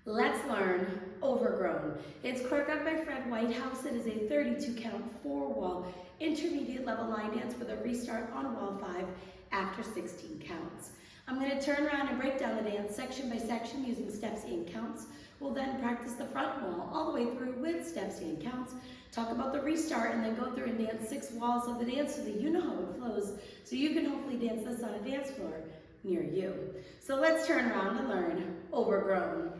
Let's learn Overgrown. It's choreographed by Fred Whitehouse. It is a 32 count, 4-wall, intermediate level line dance with a restart on wall 5 after 16 counts. I'm going to turn around and break down the dance section by section using steps and counts. We'll then practice the front wall all the way through with steps and counts, talk about the restart, and then go through and dance 6 walls of the dance so that you know how it flows, so you can hopefully dance this on a dance floor near you. So let's turn around and learn Overgrown.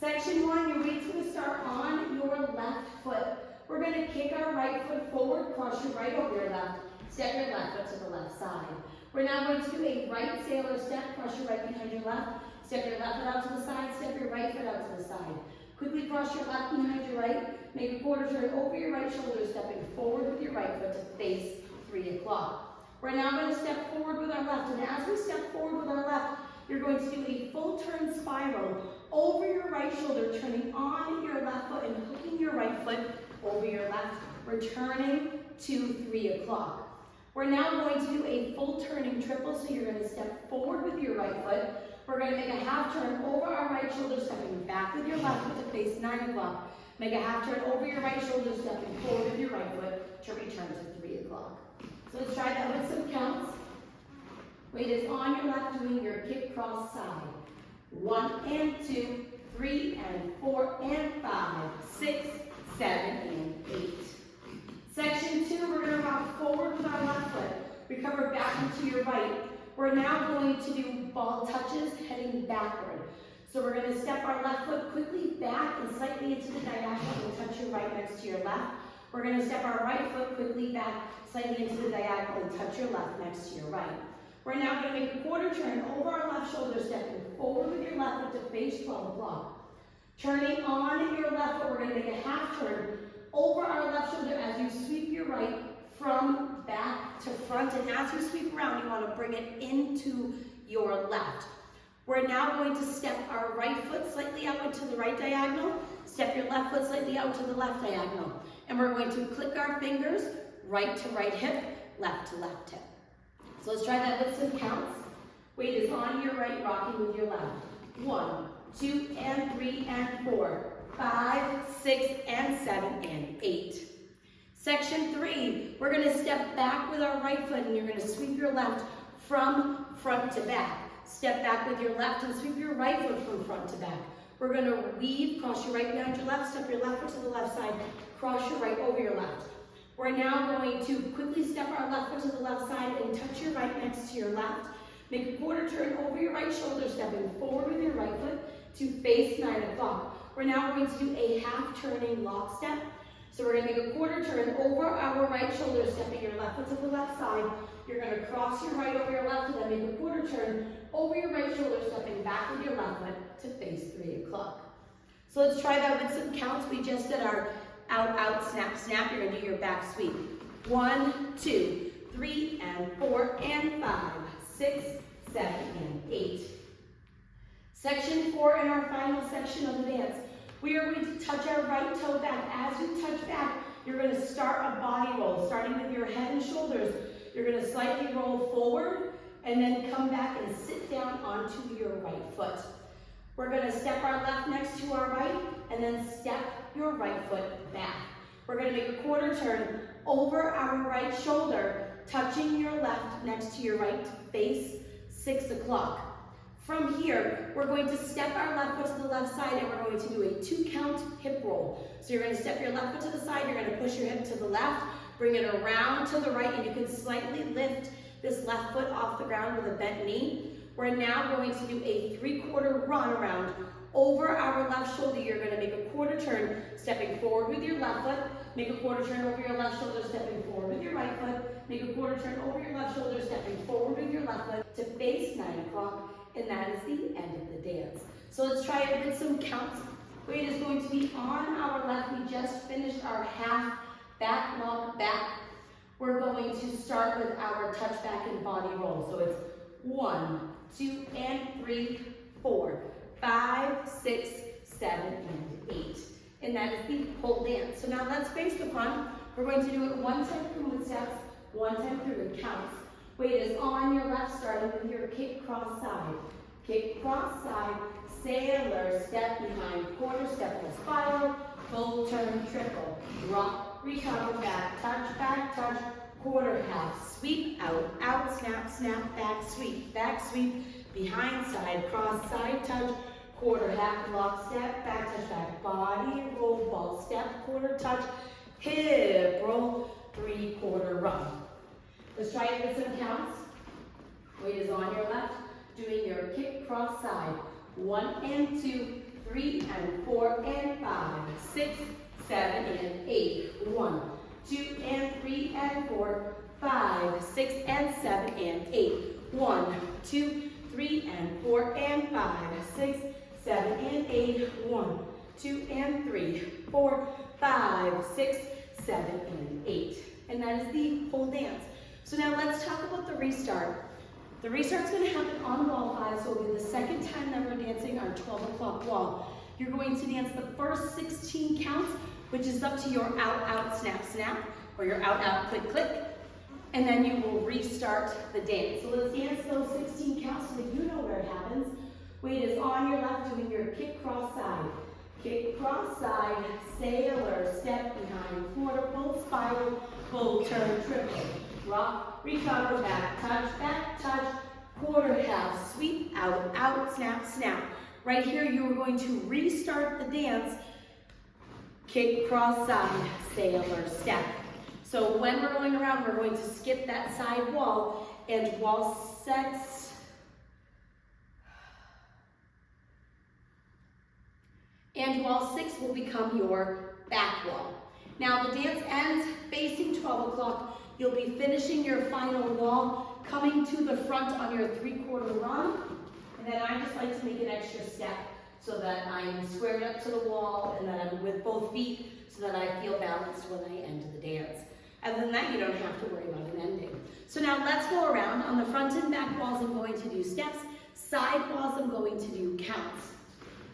Section 1, your weight's going to start on your left foot. We're going to kick our right foot forward, cross your right over your left, step your left foot to the left side. We're now going to do a right sailor step, cross your right behind your left, step your left foot out to the side, step your right foot out to the side. Quickly cross your left behind your right, make a quarter turn over your right shoulder, stepping forward with your right foot to face 3 o'clock. We're now going to step forward with our left, and as we step forward with our left, you're going to do a full turn spiral over your right shoulder, turning on your left foot and hooking your right foot over your left, returning to 3 o'clock. We're now going to do a full turning triple, so you're going to step forward with your right foot. We're going to make a half turn over our right shoulder, stepping back with your left foot to face 9 o'clock. Make a half turn over your right shoulder, stepping forward with your right foot to return to 3 o'clock. So let's try that with some counts. Weight is on your left, doing your kick cross side. 1 and 2, 3 and 4 and 5, 6, 7 and 8. Section 2, we're going to rock forward with our left foot. Recover back into your right. We're now going to do ball touches heading backward. So we're going to step our left foot quickly back and slightly into the diagonal and touch your right next to your left. We're going to step our right foot quickly back, slightly into the diagonal and touch your left next to your right. We're now going to make a quarter turn over our left shoulder, stepping forward with your left foot to face 12 o'clock. Turning on your left foot, we're going to make a half turn over our left shoulder as you sweep your right from back to front. And as you sweep around, you want to bring it into your left. We're now going to step our right foot slightly out into the right diagonal, step your left foot slightly out to the left diagonal. And we're going to click our fingers, right to right hip, left to left hip. So let's try that with some counts. Weight is on your right, rocking with your left. 1, 2, and 3, and 4, 5, 6, and 7, and 8. Section 3, we're going to step back with our right foot, and you're going to sweep your left from front to back. Step back with your left and sweep your right foot from front to back. We're going to weave, cross your right behind your left, step your left foot to the left side, cross your right over your left. We're now going to quickly step our left foot to the left side and touch your right next to your left. Make a quarter turn over your right shoulder, stepping forward with your right foot to face 9 o'clock. We're now going to do a half turning lock step. So we're going to make a quarter turn over our right shoulder, stepping your left foot to the left side. You're going to cross your right over your left and then make a quarter turn over your right shoulder, stepping back with your left foot to face 3 o'clock. So let's try that with some counts. We just did our out, out, snap, snap. You're going to do your back sweep. 1, 2, 3, and 4, and 5, 6, 7, and 8. Section 4 in our final section of the dance. We are going to touch our right toe back. As you touch back, you're going to start a body roll, starting with your head and shoulders. You're going to slightly roll forward and then come back and sit down onto your right foot. We're going to step our left next to our right and then step your right foot back. We're going to make a quarter turn over our right shoulder, touching your left next to your right to face 6 o'clock. From here, we're going to step our left foot to the left side and we're going to do a 2-count hip roll. So you're going to step your left foot to the side, you're going to push your hip to the left, bring it around to the right, and you can slightly lift this left foot off the ground with a bent knee. We're now going to do a 3/4 run around over our left shoulder. You're going to make a quarter turn, stepping forward with your left foot, make a quarter turn over your left shoulder, stepping forward with your right foot, make a quarter turn over your left shoulder, stepping forward with your left foot to face 9 o'clock. And that is the end of the dance. So let's try it with some counts. Weight is going to be on our left. We just finished our half back lock back. We're going to start with our touch back and body roll. So it's 1, 2, and 3, 4, 5, 6, 7, and 8. And that is the whole dance. So now let's face the front. We're going to do it 1 time through with steps, 1 time through with counts. Weight is on your left, starting with your kick cross side. Kick cross side, sailor, step behind, quarter, step full spiral, full turn, triple, rock, recover, back touch, quarter, half, sweep, out, out, snap, snap, back, sweep, behind, side, cross, side, touch, quarter, half, lock, step, back, touch, back, body, roll, ball, step, quarter, touch, hip, roll, three-quarter run. Let's try it with some counts. Weight is on your left, doing your kick, cross, side. 1 and 2, 3 and 4 and 5, 6, 7 and 8. 1, 2 and 3 and 4, 5, 6 and 7 and 8. 1, 2, 3 and 4 and 5, 6, 7 and 8. 1, 2 and 3, 4, 5, 6, 7 and 8. And that is the whole dance. So now let's talk about the restart. The restart's going to happen on wall 5, so it'll be the second time that we're dancing our 12 o'clock wall. You're going to dance the first 16 counts, which is up to your out, out, snap, snap, or your out, out, click, click, and then you will restart the dance. So let's dance those 16 counts so that you know where it happens. Weight is on your left, doing your kick, cross, side. Kick, cross, side, sailor, step behind, quarter, full spiral, full turn, triple. Rock, recover, back touch, quarter, half, sweep, out, out, snap, snap. Right here, you are going to restart the dance. Kick, cross, side, sailor, step. So when we're going around, we're going to skip that side wall, and wall 6, will become your back wall. Now the dance ends facing 12 o'clock. You'll be finishing your final wall, coming to the front on your three-quarter run, and then I just like to make an extra step so that I'm squared up to the wall and that I'm with both feet so that I feel balanced when I end the dance. Other than that, you don't have to worry about an ending. So now let's go around. On the front and back walls, I'm going to do steps. Side walls, I'm going to do counts.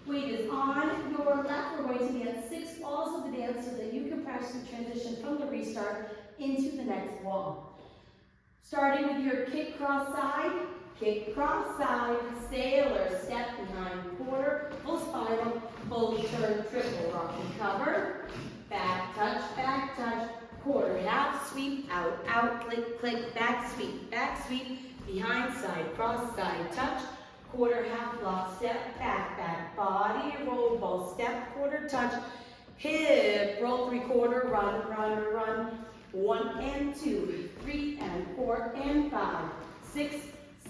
Weight is on your left. We're going to dance 6 walls of the dance so that you can practice the transition from the restart into the next wall. Starting with your kick, cross, side, sailor, step behind, quarter, full spiral, full turn, triple, rock and cover, back touch, quarter, half, sweep, out, out, click, click, back, sweep, behind, side, cross, side, touch, quarter, half, lock, step, back, body, roll, ball, step, quarter, touch, hip, roll, three-quarter, run, 1 and 2, 3 and 4 and 5, 6,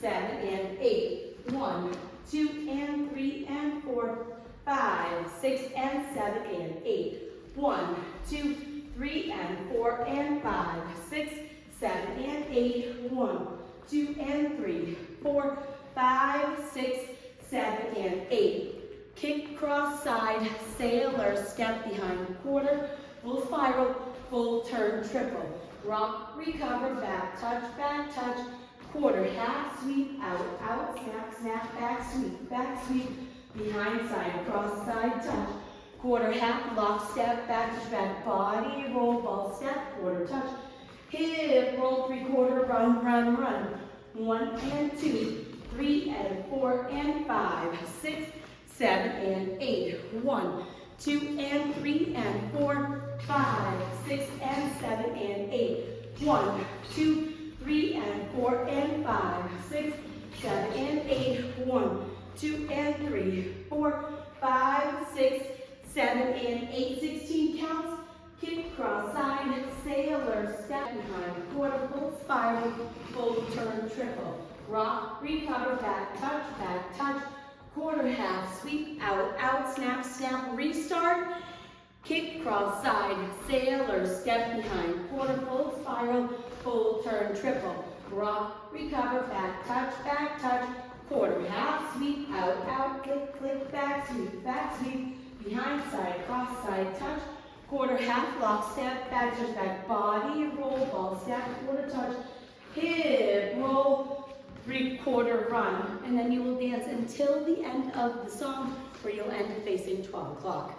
7 and 8. 1, 2 and 3 and 4, 5, 6 and 7 and 8. 1, 2, 3 and 4 and 5, 6, 7 and 8. 1, 2 and 3, 4, 5, 6, 7 and 8. Kick, cross, side, sailor, step behind, quarter, full spiral, full turn, triple. Rock, recover, back touch, quarter, half, sweep, out, out, snap, snap, back, sweep, behind, side, cross, side, touch. Quarter, half, lock, step, back, body, roll, ball, step, quarter, touch. Hip, roll, three-quarter, run. 1 and 2, 3 and 4 and 5, 6, 7 and 8. 1, 2 and 3 and 4, 5, 6 and 7 and 8. 1, 2, 3 and 4 and 5, 6, 7 and 8. 1, 2 and 3, 4, 5, 6, 7 and 8. 16 counts. Kick, cross, side, sailor, step behind, quarter, full spiral, full turn, triple. Rock, recover, back touch, quarter, half, sweep, out, out, snap, snap, restart. Kick, cross, side, sailor, step behind, quarter, full spiral, full turn, triple. Rock, recover, back touch, quarter, half, sweep, out, out, click, click, back, sweep, behind, side, cross, side, touch, quarter, half, lock, step, back touch, back, body, roll, ball, step, quarter, touch, hip, roll, three-quarter run, and then you will dance until the end of the song where you'll end facing 12 o'clock.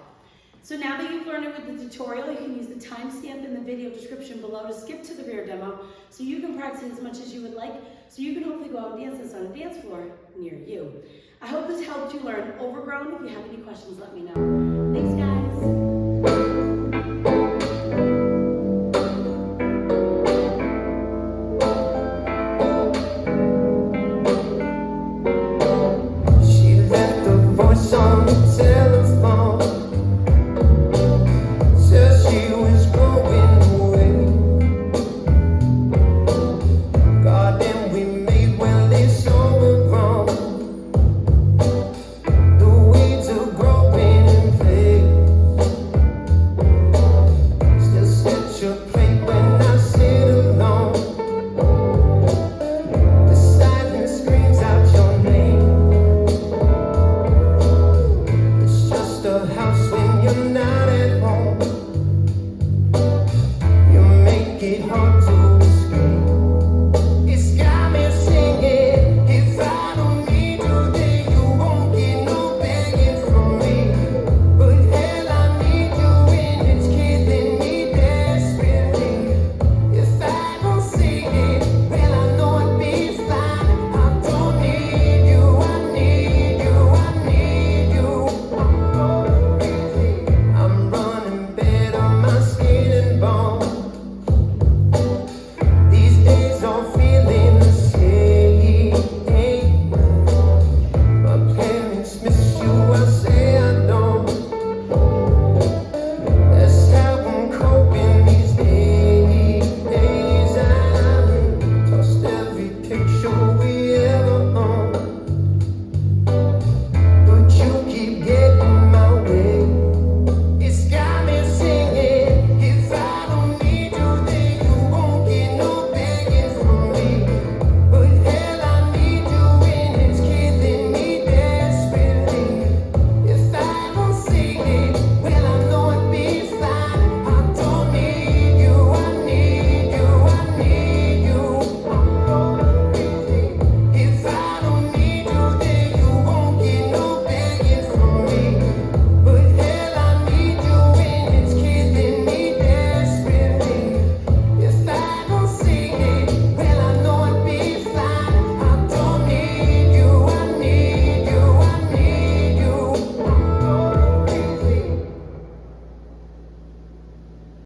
So now that you've learned it with the tutorial, you can use the timestamp in the video description below to skip to the rear demo so you can practice as much as you would like, so you can hopefully go out and dance this on a dance floor near you. I hope this helped you learn Overgrown. If you have any questions, let me know. Thanks.